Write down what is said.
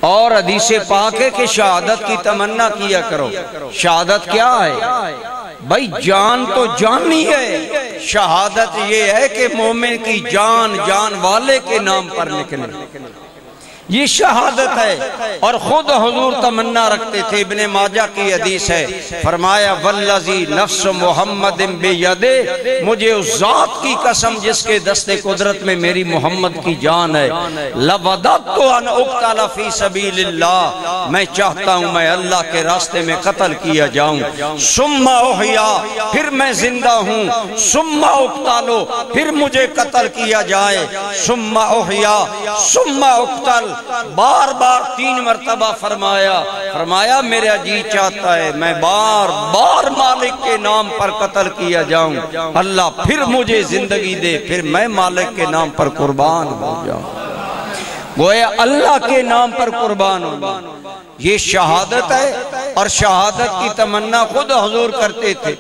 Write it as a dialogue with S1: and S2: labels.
S1: اور حدیث پاک ہے کہ شہادت کی تمنا کیا کرو۔ شہادت کیا ہے؟ بھائی جان تو جانی ہے، شہادت یہ ہے کہ مومن کی جان جان والے کے نام پر نکلے، یہ شہادت ہے۔ اور خود حضور تمنا رکھتے تھے، ابن ماجہ کی حدیث ہے، فرمایا والذی نفس محمد بیدہ، مجھے اس ذات کی قسم جس کے دست قدرت میں میری محمد کی جان ہے، لوددت ان اقتل فی سبیل اللہ، میں چاہتا ہوں میں اللہ کے راستے میں قتل کیا جاؤں، ثم احیا، پھر میں زندہ ہوں، ثم اقتل، پھر مجھے قتل کیا جائے، ثم احیا ثم اقتل، بار بار 3 مرتبہ فرمایا میرا جی چاہتا ہے میں بار بار مالک کے نام پر قتل کیا جاؤں، اللہ پھر مجھے زندگی دے، پھر میں مالک کے نام پر قربان ہو جاؤں، گویا اللہ کے نام پر قربان ہو جاؤں۔ یہ شہادت ہے، اور شہادت کی تمنا خود حضور کرتے تھے۔